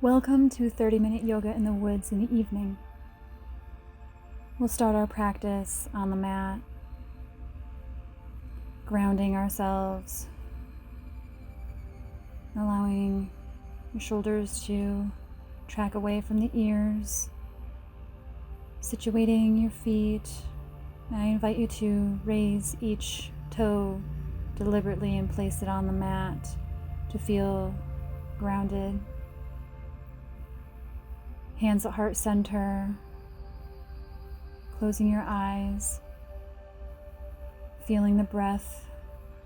Welcome to 30-minute yoga in the woods in the evening. We'll start our practice on the mat, grounding ourselves, allowing your shoulders to track away from the ears, situating your feet. I invite you to raise each toe deliberately and place it on the mat to feel grounded. Hands at heart center, closing your eyes, feeling the breath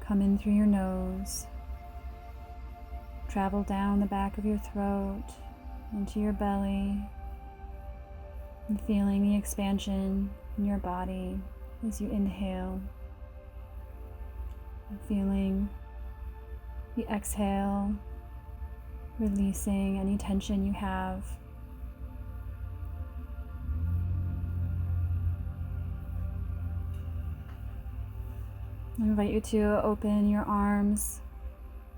come in through your nose, travel down the back of your throat, into your belly, and feeling the expansion in your body as you inhale, and feeling the exhale, releasing any tension you have. I invite you to open your arms,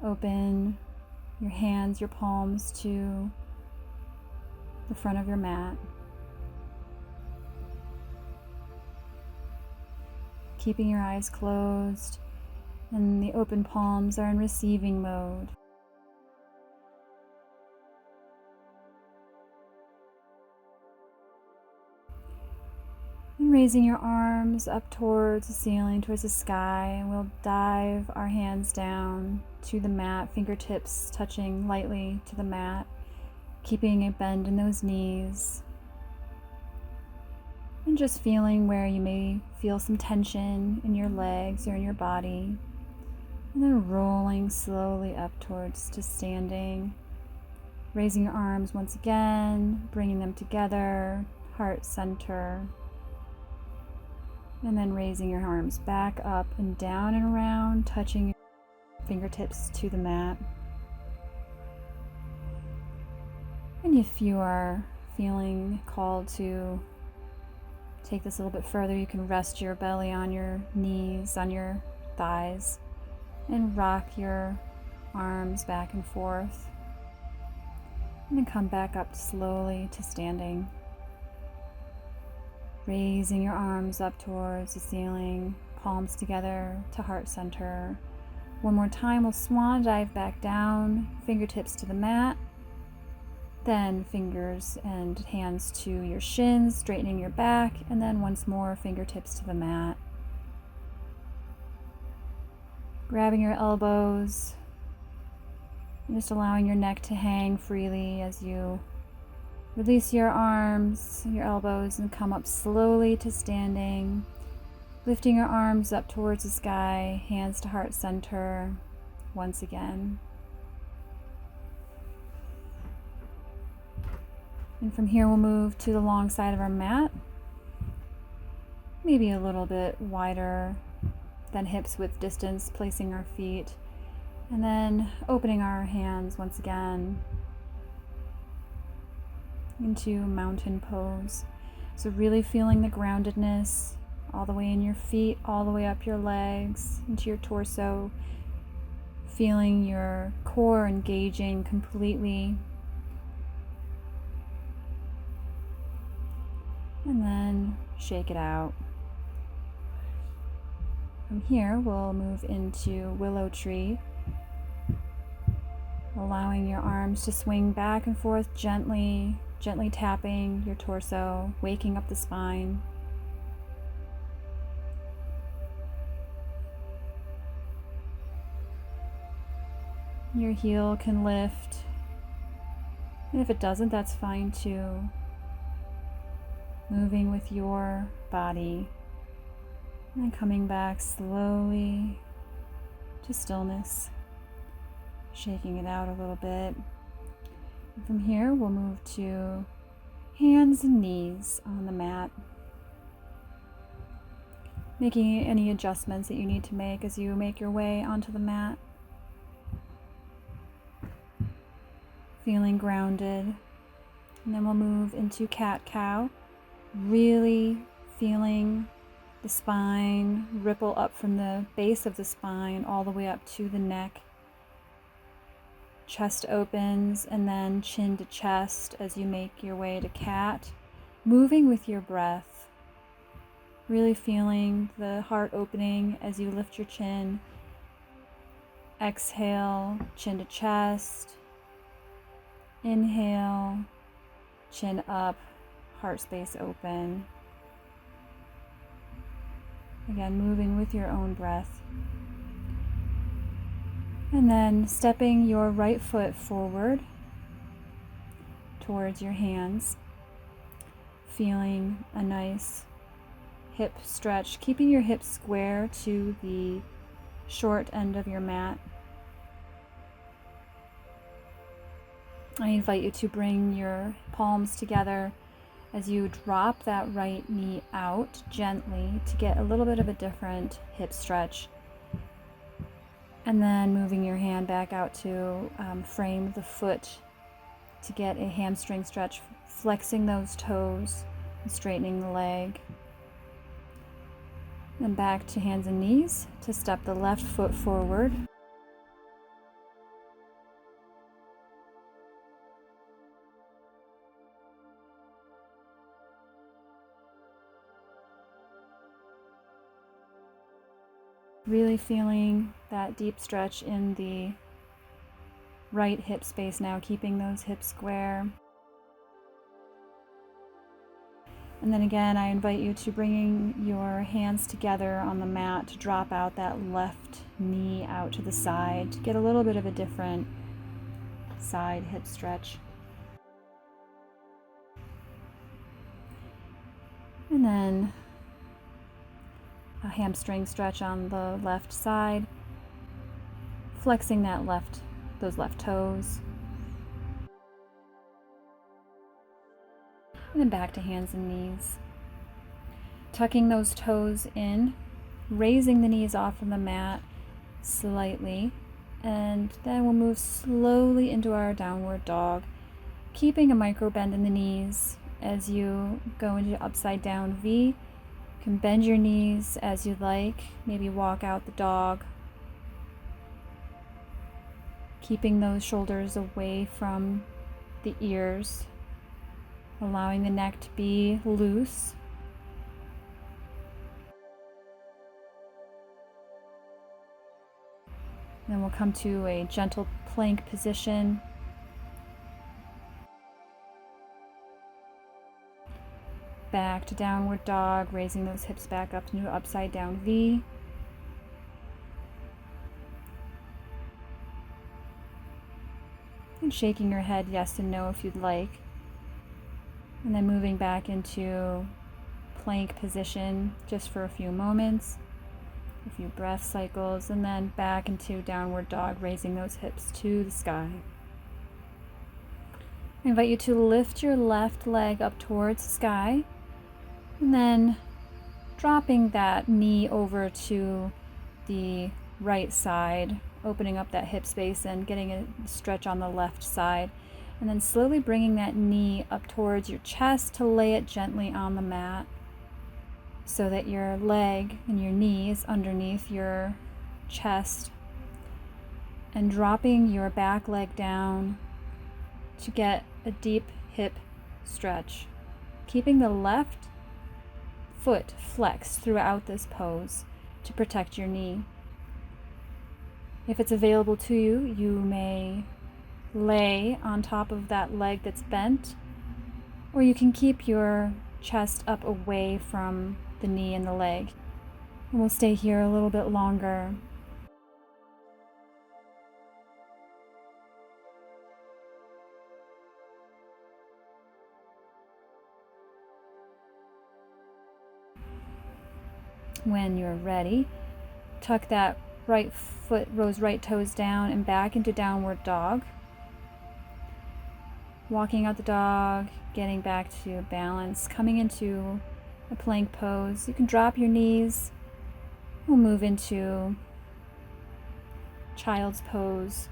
open your hands, your palms to the front of your mat. Keeping your eyes closed, and the open palms are in receiving mode. And raising your arms up towards the ceiling, towards the sky, and we'll dive our hands down to the mat, fingertips touching lightly to the mat, keeping a bend in those knees. And just feeling where you may feel some tension in your legs or in your body. And then rolling slowly up towards to standing. Raising your arms once again, bringing them together, heart center. And then raising your arms back up and down and around, touching your fingertips to the mat. And if you are feeling called to take this a little bit further, you can rest your belly on your knees, on your thighs, and rock your arms back and forth. And then come back up slowly to standing. Raising your arms up towards the ceiling, palms together to heart center. One more time, we'll swan dive back down, fingertips to the mat. Then fingers and hands to your shins, straightening your back, and then once more, fingertips to the mat. Grabbing your elbows, and just allowing your neck to hang freely as you release your arms, your elbows, and come up slowly to standing. Lifting your arms up towards the sky, hands to heart center once again. And from here we'll move to the long side of our mat. Maybe a little bit wider than hips width distance, placing our feet. And then opening our hands once again into mountain pose. So really feeling the groundedness all the way in your feet, all the way up your legs, into your torso. Feeling your core engaging completely. And then shake it out. From here, we'll move into willow tree, allowing your arms to swing back and forth gently tapping your torso, waking up the spine. Your heel can lift, and if it doesn't, that's fine too. Moving with your body, and then coming back slowly to stillness, shaking it out a little bit. And from here, we'll move to hands and knees on the mat, making any adjustments that you need to make as you make your way onto the mat. Feeling grounded. And then we'll move into cat-cow, really feeling the spine ripple up from the base of the spine all the way up to the neck. chest opens, and then chin to chest as you make your way to cat, moving with your breath, really feeling the heart opening as you lift your chin. Exhale, chin to chest. Inhale, chin up, heart space open. Again, moving with your own breath. And then stepping your right foot forward towards your hands, feeling a nice hip stretch, keeping your hips square to the short end of your mat. I invite you to bring your palms together as you drop that right knee out gently to get a little bit of a different hip stretch. And then moving your hand back out to frame the foot to get a hamstring stretch, flexing those toes and straightening the leg. Then back to hands and knees to step the left foot forward. Really feeling that deep stretch in the right hip space now, keeping those hips square. And then again, I invite you to bringing your hands together on the mat to drop out that left knee out to the side to get a little bit of a different side hip stretch. And then a hamstring stretch on the left side, flexing those left toes. And then back to hands and knees. Tucking those toes in, raising the knees off of the mat slightly, and then we'll move slowly into our downward dog, keeping a micro bend in the knees as you go into upside down V. You can bend your knees as you like, maybe walk out the dog, keeping those shoulders away from the ears, allowing the neck to be loose. Then we'll come to a gentle plank position. Back to downward dog, raising those hips back up to upside down V. And shaking your head yes and no if you'd like. And then moving back into plank position just for a few moments, a few breath cycles, and then back into downward dog, raising those hips to the sky. I invite you to lift your left leg up towards the sky, and then dropping that knee over to the right side, opening up that hip space and getting a stretch on the left side. And then slowly bringing that knee up towards your chest to lay it gently on the mat so that your leg and your knee is underneath your chest. And dropping your back leg down to get a deep hip stretch. Keeping the left foot flexed throughout this pose to protect your knee. If it's available to you, you may lay on top of that leg that's bent, or you can keep your chest up away from the knee and the leg. And we'll stay here a little bit longer. When you're ready, tuck that right foot, those right toes down and back into downward dog. Walking out the dog, getting back to balance, coming into a plank pose. You can drop your knees. We'll move into child's pose,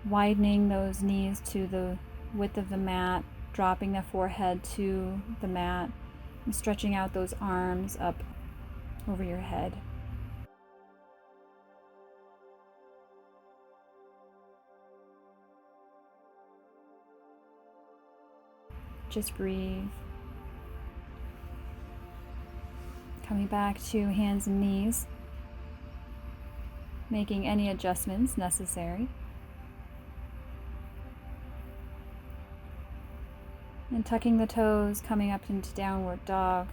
widening those knees to the width of the mat, dropping the forehead to the mat, and stretching out those arms up over your head. Just breathe. Coming back to hands and knees, making any adjustments necessary. And tucking the toes, coming up into downward dog.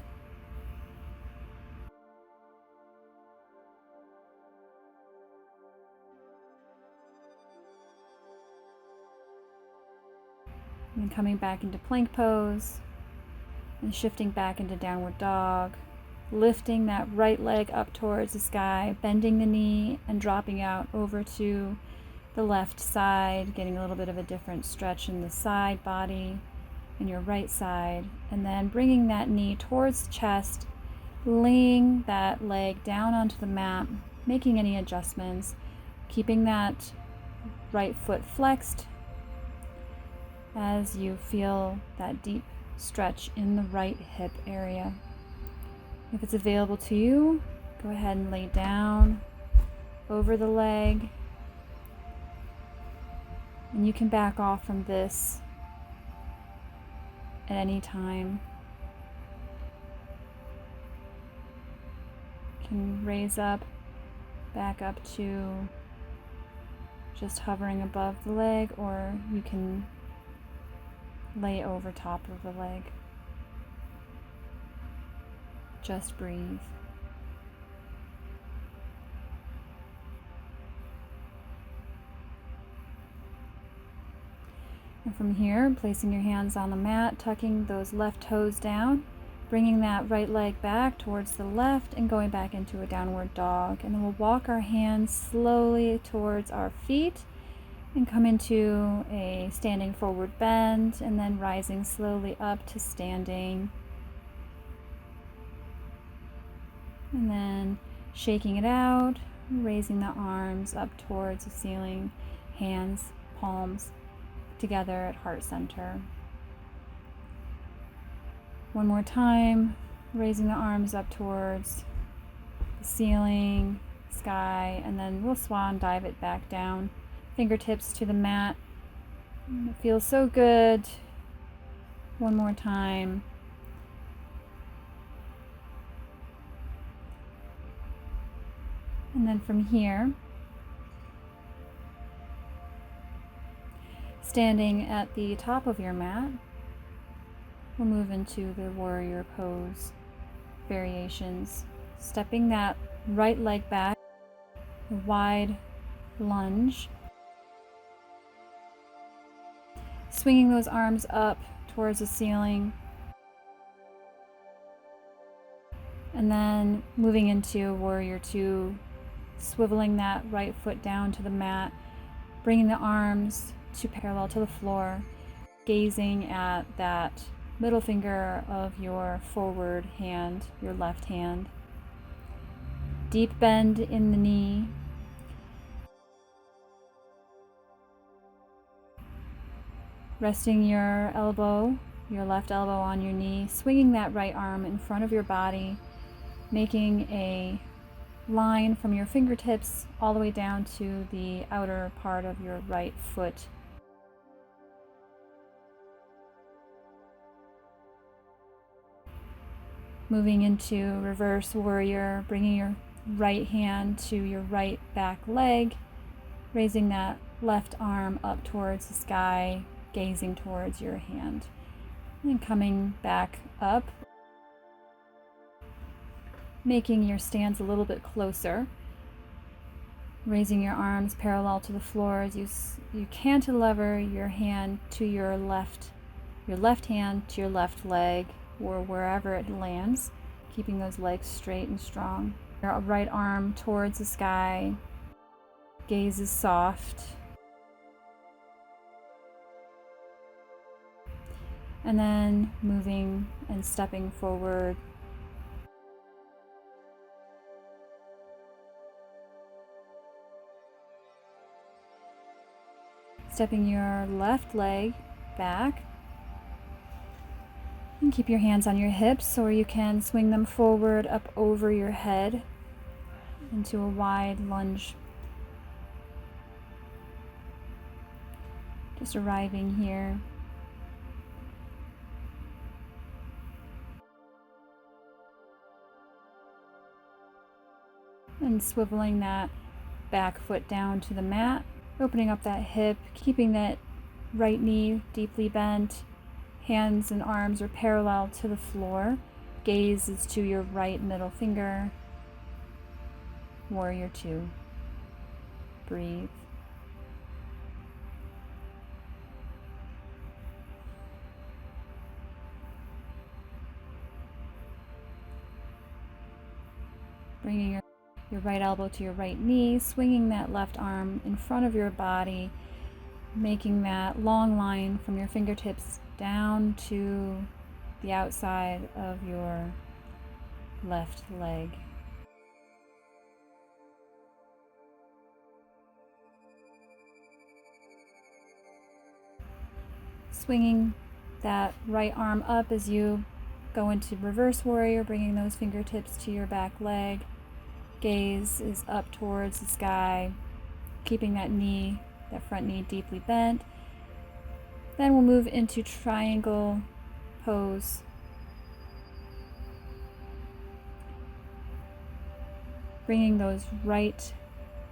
And coming back into plank pose and shifting back into downward dog, lifting that right leg up towards the sky, bending the knee and dropping out over to the left side, getting a little bit of a different stretch in the side body and your right side, and then bringing that knee towards the chest, laying that leg down onto the mat, making any adjustments, keeping that right foot flexed as you feel that deep stretch in the right hip area. If it's available to you, go ahead and lay down over the leg, and you can back off from this at any time. You can raise up, back up to just hovering above the leg, or you can lay over top of the leg. Just breathe. And from here, placing your hands on the mat, tucking those left toes down, bringing that right leg back towards the left and going back into a downward dog. And then we'll walk our hands slowly towards our feet and come into a standing forward bend, and then rising slowly up to standing. And then shaking it out, raising the arms up towards the ceiling, hands, palms together at heart center. One more time, raising the arms up towards the ceiling, sky, and then we'll swan dive it back down. Fingertips to the mat. It feels so good. One more time. And then from here, standing at the top of your mat, we'll move into the warrior pose variations. Stepping that right leg back, a wide lunge. Swinging those arms up towards the ceiling. And then moving into warrior two, swiveling that right foot down to the mat, bringing the arms to parallel to the floor, gazing at that middle finger of your forward hand, your left hand. Deep bend in the knee. Resting your elbow, your left elbow on your knee, swinging that right arm in front of your body, making a line from your fingertips all the way down to the outer part of your right foot. Moving into reverse warrior, bringing your right hand to your right back leg, raising that left arm up towards the sky, gazing towards your hand, and coming back up, making your stance a little bit closer, raising your arms parallel to the floor as you cantilever your hand to your left hand to your left leg, or wherever it lands, keeping those legs straight and strong. Your right arm towards the sky, gaze is soft. And then moving and stepping forward. Stepping your left leg back. And keep your hands on your hips, or you can swing them forward up over your head into a wide lunge. Just arriving here. And swiveling that back foot down to the mat, opening up that hip, keeping that right knee deeply bent. Hands and arms are parallel to the floor. Gaze is to your right middle finger. Warrior 2. Breathe. Bringing your right elbow to your right knee, swinging that left arm in front of your body, making that long line from your fingertips down to the outside of your left leg. Swinging that right arm up as you go into reverse warrior, bringing those fingertips to your back leg. Gaze is up towards the sky, keeping that knee, that front knee deeply bent. Then we'll move into triangle pose. Bringing those right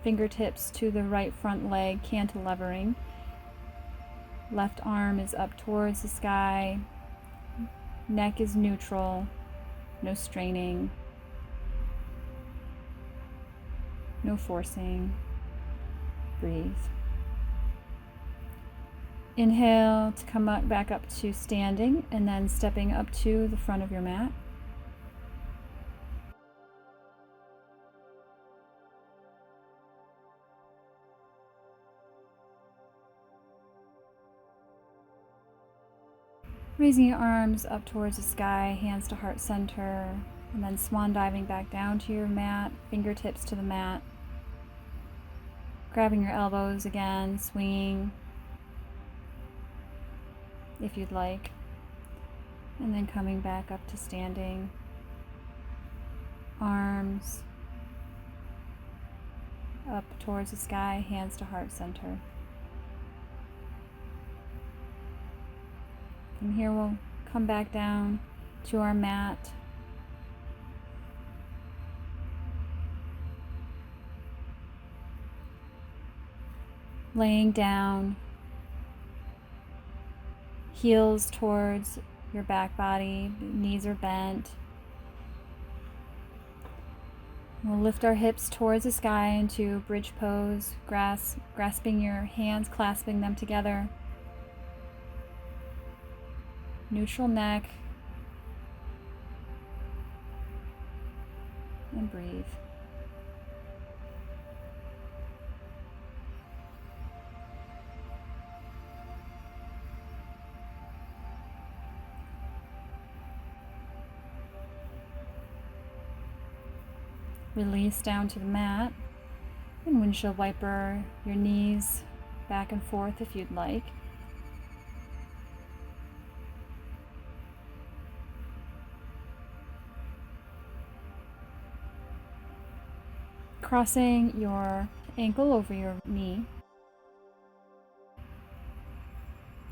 fingertips to the right front leg, cantilevering. Left arm is up towards the sky. Neck is neutral, no straining, no forcing. Breathe. Inhale to come back up to standing, and then stepping up to the front of your mat. Raising your arms up towards the sky, hands to heart center, and then swan diving back down to your mat, fingertips to the mat. Grabbing your elbows again, swinging if you'd like, and then coming back up to standing. Arms up towards the sky, hands to heart center. From here we'll come back down to our mat. Laying down, heels towards your back body, knees are bent. We'll lift our hips towards the sky into bridge pose, grasping your hands, clasping them together. Neutral neck. And breathe. Release down to the mat, and windshield wiper your knees back and forth if you'd like. Crossing your ankle over your knee.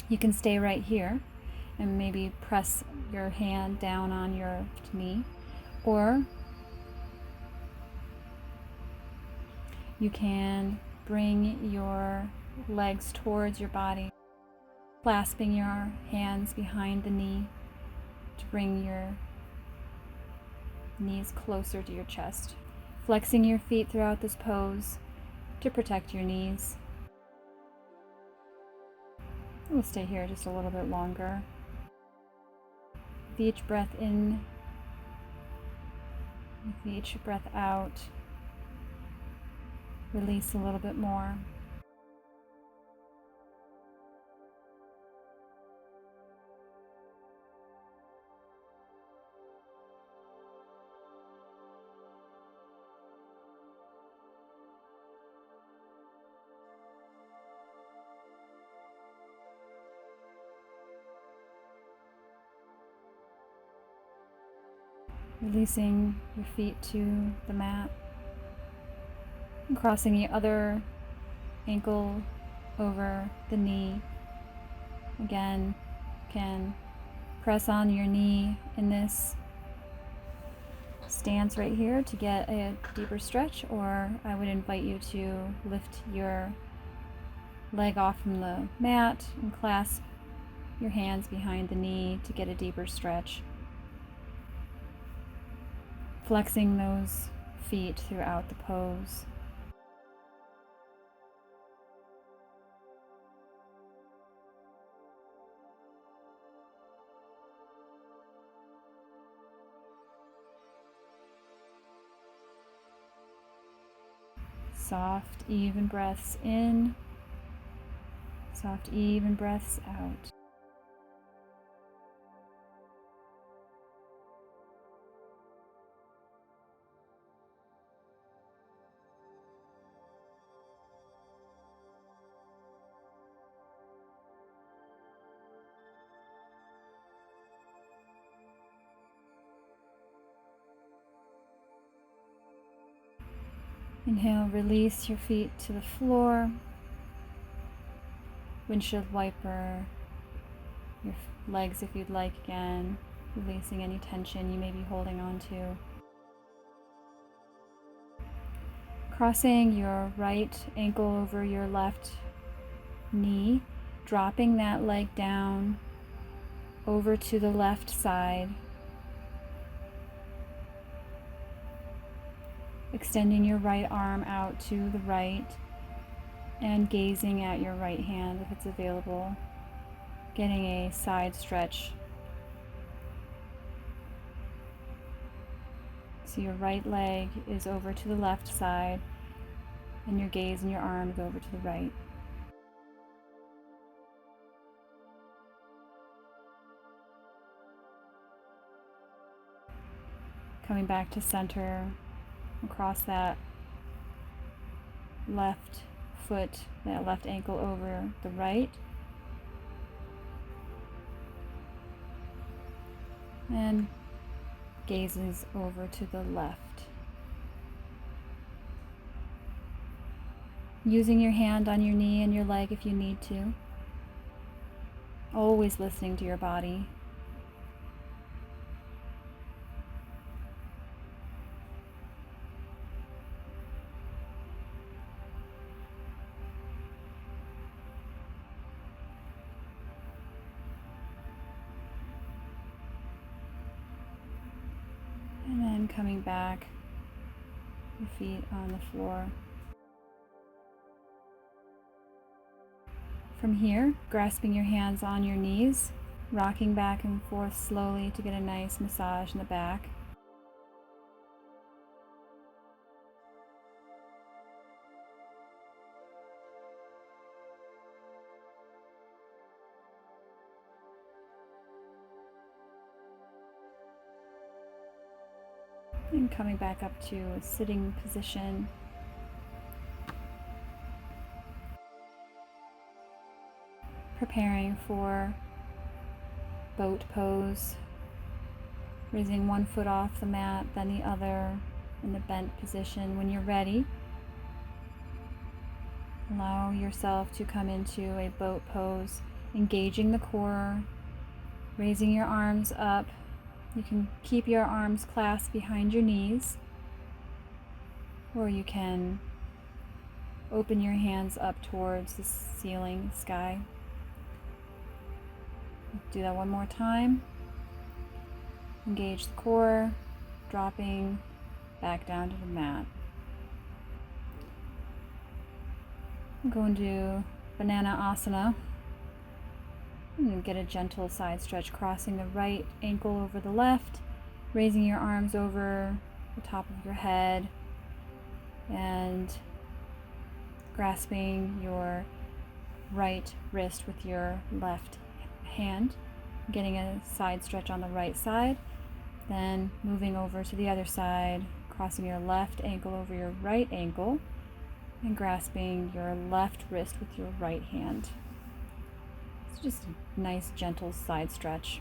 You can stay right here and maybe press your hand down on your knee, or you can bring your legs towards your body, clasping your hands behind the knee to bring your knees closer to your chest. Flexing your feet throughout this pose to protect your knees. We'll stay here just a little bit longer. With each breath in, with each breath out, release a little bit more. Releasing your feet to the mat. And crossing the other ankle over the knee. Again, you can press on your knee in this stance right here to get a deeper stretch, or I would invite you to lift your leg off from the mat and clasp your hands behind the knee to get a deeper stretch. Flexing those feet throughout the pose. Soft, even breaths in, soft, even breaths out. Inhale, release your feet to the floor. Windshield wiper your legs if you'd like again, releasing any tension you may be holding on to. Crossing your right ankle over your left knee, dropping that leg down over to the left side. Extending your right arm out to the right and gazing at your right hand if it's available. Getting a side stretch. So your right leg is over to the left side and your gaze and your arm is over to the right. Coming back to center, across that left foot, that left ankle over the right. And gazes over to the left. Using your hand on your knee and your leg if you need to. Always listening to your body. And then coming back, your feet on the floor. From here, grasping your hands on your knees, rocking back and forth slowly to get a nice massage in the back. And coming back up to a sitting position. Preparing for boat pose. Raising one foot off the mat, then the other in the bent position. When you're ready, allow yourself to come into a boat pose, engaging the core, raising your arms up. You can keep your arms clasped behind your knees, or you can open your hands up towards the ceiling, sky. Do that one more time. Engage the core, dropping back down to the mat. I'm going to do banana asana. And get a gentle side stretch, crossing the right ankle over the left, raising your arms over the top of your head, and grasping your right wrist with your left hand, getting a side stretch on the right side, then moving over to the other side, crossing your left ankle over your right ankle, and grasping your left wrist with your right hand. Just a nice gentle side stretch.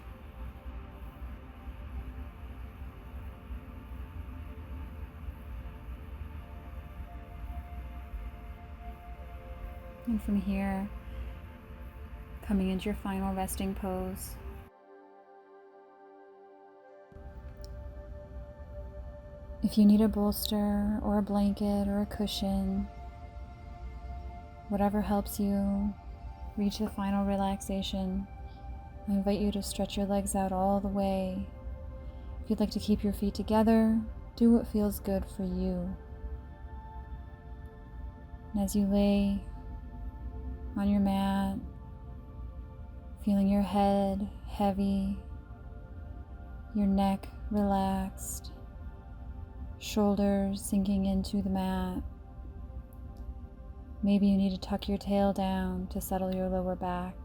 And from here, coming into your final resting pose. If you need a bolster or a blanket or a cushion, whatever helps you reach the final relaxation, I invite you to stretch your legs out all the way. If you'd like to keep your feet together, do what feels good for you. And as you lay on your mat, feeling your head heavy, your neck relaxed, shoulders sinking into the mat. Maybe you need to tuck your tail down to settle your lower back.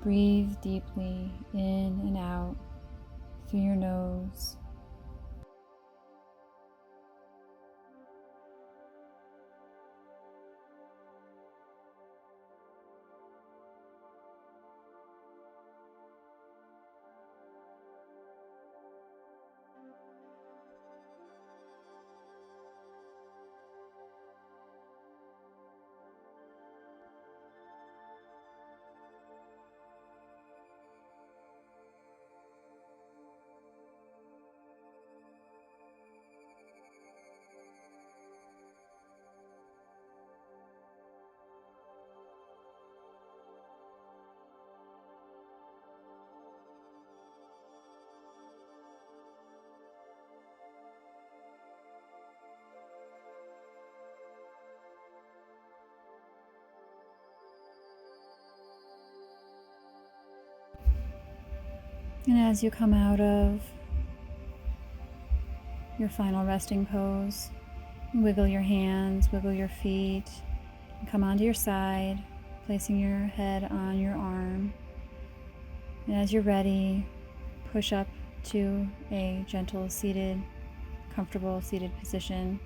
Breathe deeply in and out through your nose. And as you come out of your final resting pose, wiggle your hands, wiggle your feet, and come onto your side, placing your head on your arm. And as you're ready, push up to a gentle seated, comfortable seated position.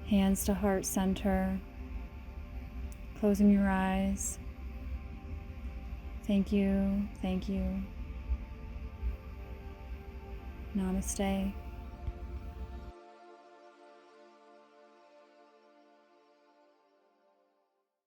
Hands to heart center, closing your eyes. Thank you, thank you. Namaste.